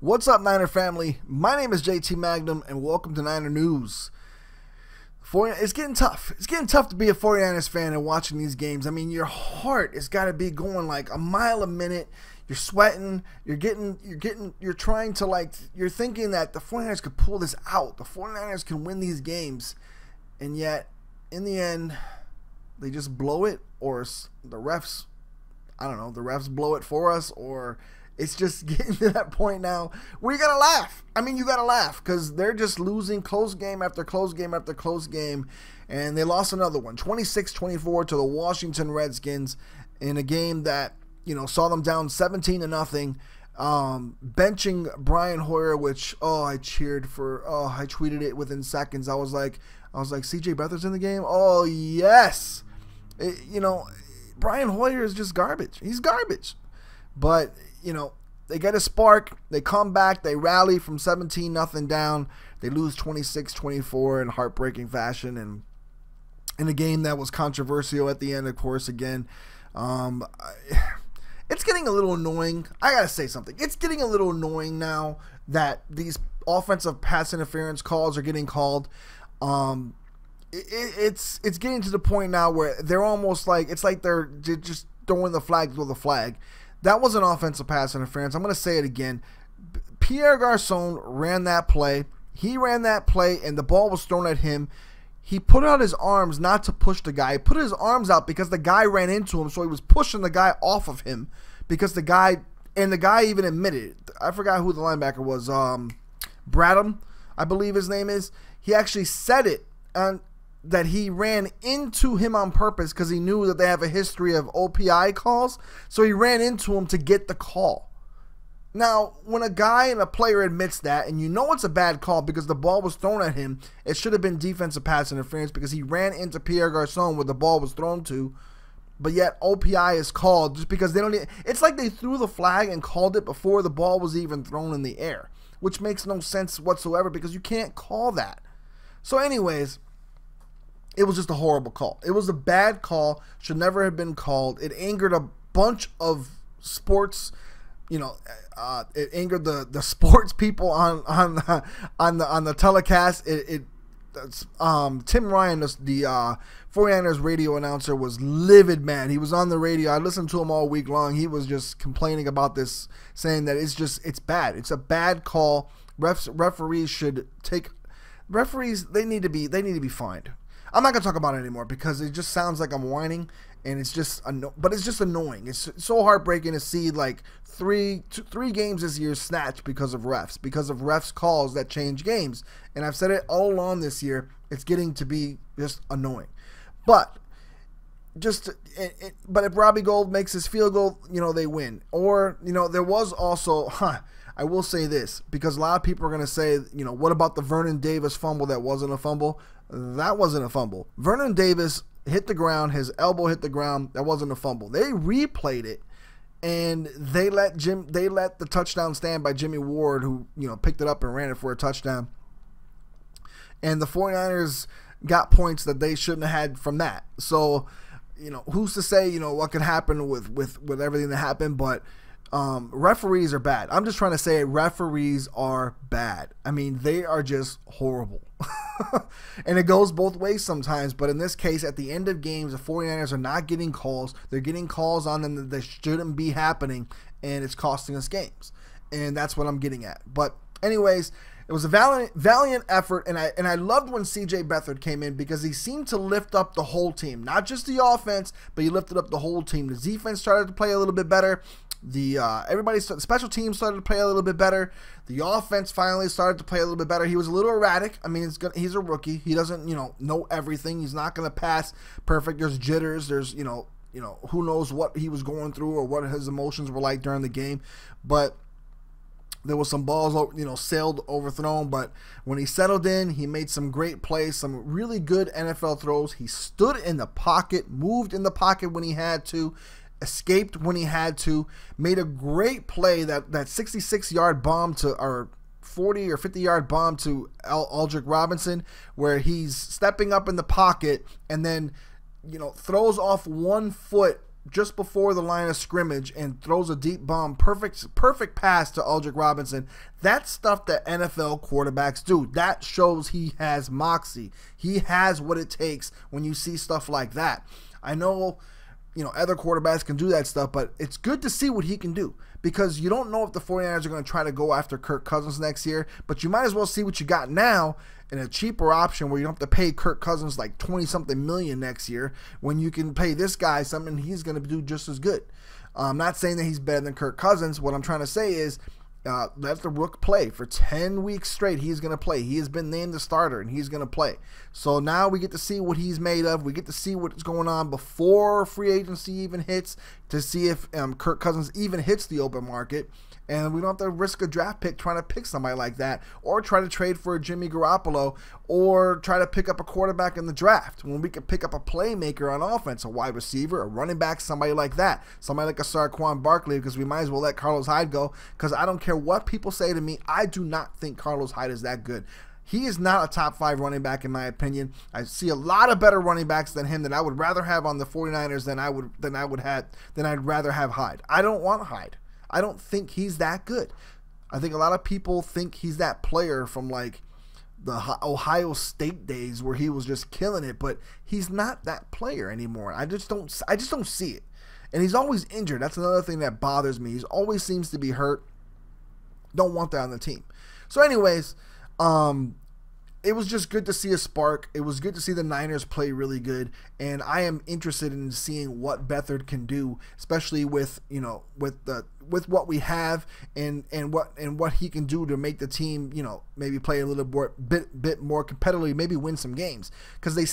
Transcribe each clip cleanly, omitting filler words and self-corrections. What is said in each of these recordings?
What's up, Niner family? My name is JT Magnum, and welcome to Niner News. It's getting tough. It's getting tough to be a 49ers fan and watching these games. I mean, your heart has got to be going like a mile a minute. You're sweating. You're trying to you're thinking that the 49ers could pull this out. The 49ers can win these games, and yet, in the end, they just blow it, or the refs, I don't know, the refs blow it for us, or it's just getting to that point now where you gotta laugh. I mean, you gotta laugh because they're just losing close game after close game after close game, and they lost another one, 26-24 to the Washington Redskins in a game that, you know, saw them down 17-0. Benching Brian Hoyer, which I cheered for. I tweeted it within seconds. I was like, CJ Beathard's in the game. Oh yes, Brian Hoyer is just garbage. He's garbage, but. You know, they get a spark, they come back, they rally from 17-0 down, they lose 26-24 in heartbreaking fashion, and in a game that was controversial at the end, of course, again. It's getting a little annoying. I gotta say something. It's getting a little annoying now that these offensive pass interference calls are getting called. It's getting to the point now where they're almost like, it's like they're just throwing the flag through the flag. That was an offensive pass interference. I'm going to say it again. Pierre Garçon ran that play. He ran that play, and the ball was thrown at him. He put out his arms not to push the guy. He put his arms out because the guy ran into him, so he was pushing the guy off of him because the guy even admitted it. I forgot who the linebacker was. Bradham, I believe his name is. He actually said it, that he ran into him on purpose because he knew that they have a history of F.Y.I calls, so he ran into him to get the call. Now, when a guy and a player admits that, and you know it's a bad call because the ball was thrown at him, it should have been defensive pass interference because he ran into Pierre Garçon where the ball was thrown to, but yet F.Y.I is called just because they don't need, it's like they threw the flag and called it before the ball was even thrown in the air, which makes no sense whatsoever because you can't call that. So anyways, it was just a horrible call. It was a bad call. Should never have been called. It angered a bunch of sports. It angered the sports people on the telecast. Tim Ryan, the 49ers radio announcer, was livid, man. He was on the radio. I listened to him all week long. He was just complaining about this, saying that it's bad. It's a bad call. Referees should take. Referees, they need to be fined. I'm not gonna talk about it anymore because it just sounds like I'm whining, and it's just but it's just annoying. It's so heartbreaking to see like three games this year snatched because of refs calls that change games. And I've said it all along this year. It's getting to be just annoying. But if Robbie Gould makes his field goal, they win. Or there was also I will say this because a lot of people are gonna say, what about the Vernon Davis fumble that wasn't a fumble? That wasn't a fumble. Vernon Davis hit the ground. His elbow hit the ground. That wasn't a fumble. They replayed it, and they let the touchdown stand by Jimmy Ward, who picked it up and ran it for a touchdown. And the 49ers got points that they shouldn't have had from that. So, who's to say what could happen with everything that happened? But referees are bad. I'm just trying to say referees are bad. I mean, they are just horrible. And it goes both ways sometimes, but in this case, at the end of games, the 49ers are not getting calls. They're getting calls on them that shouldn't be happening, and it's costing us games. And that's what I'm getting at. But anyways, it was a valiant effort, and I loved when CJ Beathard came in because he seemed to lift up the whole team. Not just the offense, but he lifted up the whole team. The defense started to play a little bit better. The special teams started to play a little bit better. The offense finally started to play a little bit better. He was a little erratic. I mean, he's a rookie. He doesn't know everything. He's not going to pass perfect. There's jitters. There's who knows what he was going through or what his emotions were like during the game. But there was some balls sailed overthrown. But when he settled in, he made some great plays, some really good NFL throws. He stood in the pocket, moved in the pocket when he had to, escaped when he had to, made a great play, that 66-yard bomb to, or 40 or 50-yard bomb to Aldrick Robinson, where he's stepping up in the pocket and then throws off one foot just before the line of scrimmage and throws a deep bomb, perfect pass to Aldrick Robinson. That's stuff that NFL quarterbacks do. That shows he has moxie. He has what it takes when you see stuff like that. I know, other quarterbacks can do that stuff, but it's good to see what he can do, because you don't know if the 49ers are going to try to go after Kirk Cousins next year, but you might as well see what you got now in a cheaper option where you don't have to pay Kirk Cousins like 20-something million next year, when you can pay this guy something he's going to do just as good. I'm not saying that he's better than Kirk Cousins. What I'm trying to say is let the Rook play. For 10 weeks straight, he's going to play. He has been named the starter, and he's going to play. So now we get to see what he's made of. We get to see what's going on before free agency even hits, to see if Kirk Cousins even hits the open market. And we don't have to risk a draft pick trying to pick somebody like that, or try to trade for a Jimmy Garoppolo, or try to pick up a quarterback in the draft, when we could pick up a playmaker on offense, a wide receiver, a running back, somebody like that, somebody like a Saquon Barkley, because we might as well let Carlos Hyde go, because I don't care what people say to me, I do not think Carlos Hyde is that good. He is not a top 5 running back in my opinion. I see a lot of better running backs than him that I would rather have on the 49ers than I'd rather have Hyde. I don't want Hyde. I don't think he's that good. I think a lot of people think he's that player from like the Ohio State days where he was just killing it, but he's not that player anymore. I just don't see it. And he's always injured. That's another thing that bothers me. He always seems to be hurt. Don't want that on the team. So anyways, it was just good to see a spark. It was good to see the Niners play really good, and I am interested in seeing what Beathard can do, especially with with what we have and what he can do to make the team maybe play a little bit more competitively, maybe win some games, because they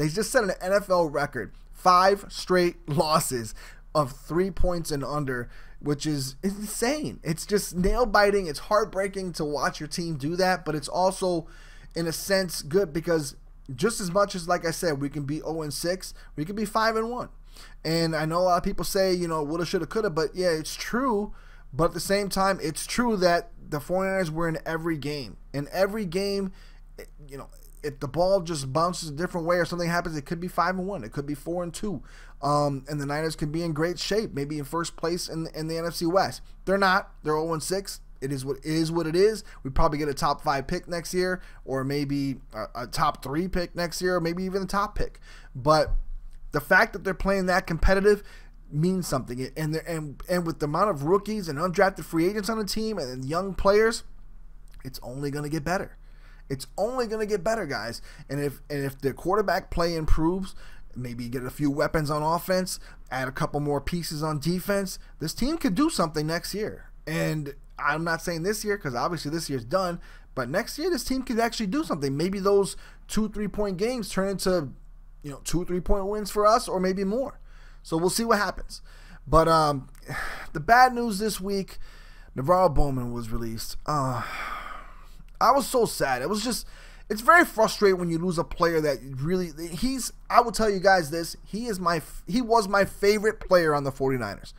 just set an NFL record, 5 straight losses of 3 points and under, which is insane. It's just nail biting. It's heartbreaking to watch your team do that, but it's also, in a sense, good, because just as much as, like I said, we can be 0-6, we can be 5-1. And I know a lot of people say, woulda, shoulda, coulda, but yeah, it's true. But at the same time, it's true that the 49ers were in every game. In every game, if the ball just bounces a different way or something happens, it could be 5-1. It could be 4-2. And the Niners can be in great shape, maybe in first place in the NFC West. They're not. They're 0-6. It is what it is. We probably get a top 5 pick next year, or maybe a top 3 pick next year, or maybe even a top pick. But the fact that they're playing that competitive means something. And with the amount of rookies and undrafted free agents on the team and young players, it's only going to get better. It's only going to get better, guys. And if the quarterback play improves, maybe get a few weapons on offense, add a couple more pieces on defense, this team could do something next year. And I'm not saying this year, because obviously this year's done, but next year this team could actually do something. Maybe those 2-3 point games turn into 2-3 point wins for us, or maybe more. So we'll see what happens. But the bad news this week, NaVorro Bowman was released. I was so sad. It's very frustrating when you lose a player that really, I will tell you guys this, he was my favorite player on the 49ers.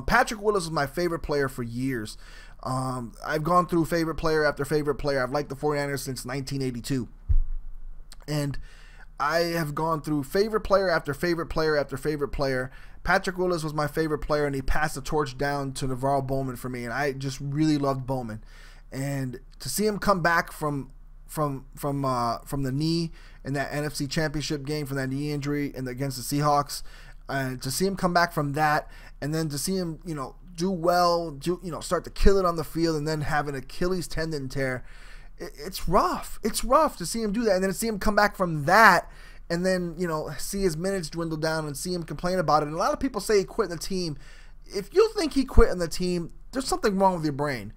Patrick Willis was my favorite player for years. I've gone through favorite player after favorite player. I've liked the 49ers since 1982. And I have gone through favorite player after favorite player after favorite player. Patrick Willis was my favorite player, and he passed the torch down to NaVorro Bowman for me, and I just really loved Bowman. And to see him come back from the knee in that NFC Championship game, from that knee injury against the Seahawks, and to see him come back from that, and then to see him do well, start to kill it on the field, and then have an Achilles tendon tear. It's rough. It's rough to see him do that, and then to see him come back from that, and then see his minutes dwindle down, and see him complain about it. And a lot of people say he quit the team. If you think he quit in the team, there's something wrong with your brain.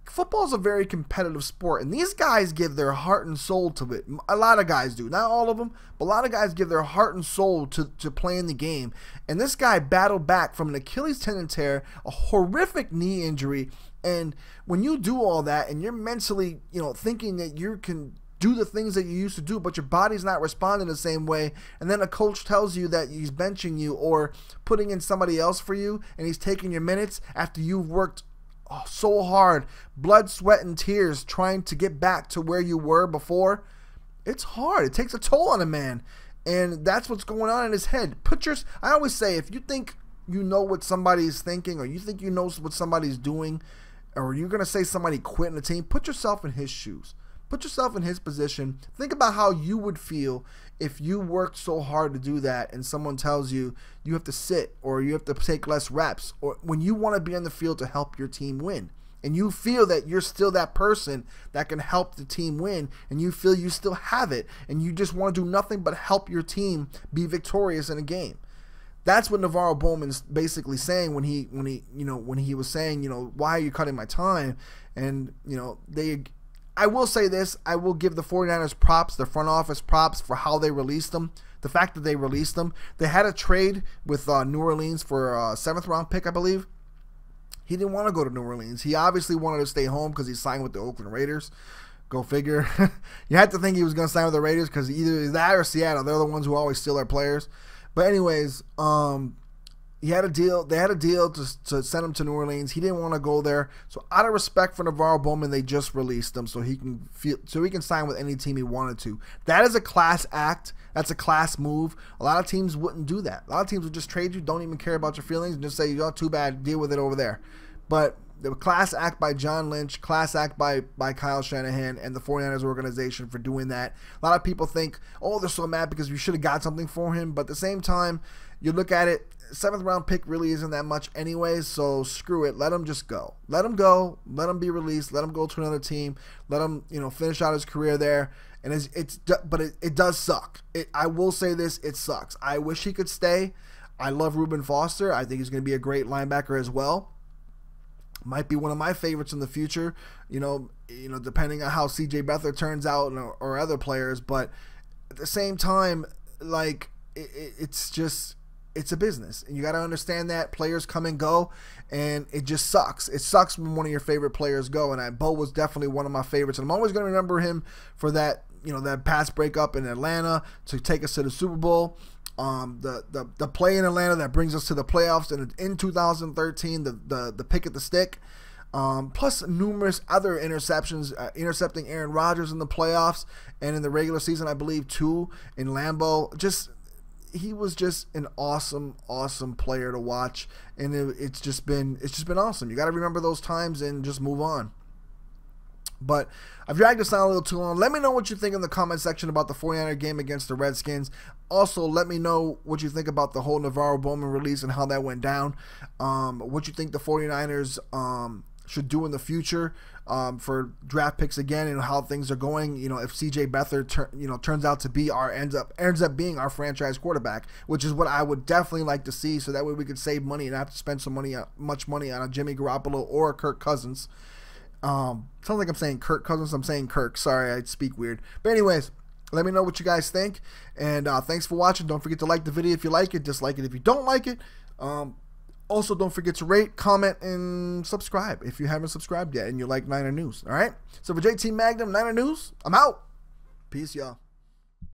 Football is a very competitive sport, and these guys give their heart and soul to it. A lot of guys do. Not all of them, but a lot of guys give their heart and soul to playing the game. And this guy battled back from an Achilles tendon tear, a horrific knee injury, and when you do all that and you're mentally, thinking that you can do the things that you used to do, but your body's not responding the same way, and then a coach tells you that he's benching you or putting in somebody else for you, and he's taking your minutes after you've worked so hard, blood, sweat, and tears, trying to get back to where you were before. It's hard. It takes a toll on a man. And that's what's going on in his head. I always say, if you think you know what somebody's thinking, or you think you know what somebody's doing, or you're going to say somebody quitting the team, put yourself in his shoes. Put yourself in his position. Think about how you would feel if you worked so hard to do that and someone tells you you have to sit or you have to take less reps, or when you want to be on the field to help your team win. And you feel that you're still that person that can help the team win, and you feel you still have it, and you just want to do nothing but help your team be victorious in a game. That's what NaVorro Bowman's basically saying when he was saying, why are you cutting my time? And I will say this, I will give the 49ers props, the front office props for how they released them. The fact that they released them. They had a trade with New Orleans for a 7th round pick, I believe. He didn't want to go to New Orleans. He obviously wanted to stay home because he signed with the Oakland Raiders. Go figure. You had to think he was going to sign with the Raiders because either that or Seattle. They're the ones who always steal our players. But anyways, he had a deal. They had a deal to send him to New Orleans. He didn't want to go there. So out of respect for NaVorro Bowman, they just released him so he can sign with any team he wanted to. That is a class act. That's a class move. A lot of teams wouldn't do that. A lot of teams would just trade you, don't even care about your feelings, and just say, "You're too bad, deal with it over there." But the class act by John Lynch, class act by Kyle Shanahan and the 49ers organization for doing that. A lot of people think, oh, they're so mad because we should have got something for him. But at the same time, you look at it, 7th round pick really isn't that much anyways, so screw it. Let him just go. Let him go. Let him be released. Let him go to another team. Let him, finish out his career there. And but it does suck. I will say this, it sucks. I wish he could stay. I love Reuben Foster. I think he's going to be a great linebacker as well. Might be one of my favorites in the future, depending on how C.J. Beathard turns out or other players. But at the same time, like, it's a business, and you got to understand that players come and go, and it just sucks. It sucks when one of your favorite players go, and Bo was definitely one of my favorites, and I'm always going to remember him for that, that pass breakup in Atlanta to take us to the Super Bowl. The play in Atlanta that brings us to the playoffs in 2013, the pick at the stick, plus numerous other interceptions, intercepting Aaron Rodgers in the playoffs and in the regular season, I believe, too, in Lambeau. He was just an awesome player to watch, and it's just been awesome. You got to remember those times and just move on. But I've dragged this on a little too long. Let me know what you think in the comment section about the 49er game against the Redskins. Also, let me know what you think about the whole NaVorro Bowman release and how that went down. What you think the 49ers should do in the future for draft picks again, and how things are going. If C.J. Beathard turns out to be ends up being our franchise quarterback, which is what I would definitely like to see, so that way we could save money and not have to spend much money on a Jimmy Garoppolo or a Kirk Cousins. Sounds like I'm saying Kirk Cousins. I'm saying Kirk. Sorry, I speak weird. But anyways, let me know what you guys think. And thanks for watching. Don't forget to like the video if you like it. Dislike it if you don't like it. Also, don't forget to rate, comment, and subscribe if you haven't subscribed yet and you like Niner News. All right? So for JT Magnum, Niner News, I'm out. Peace, y'all.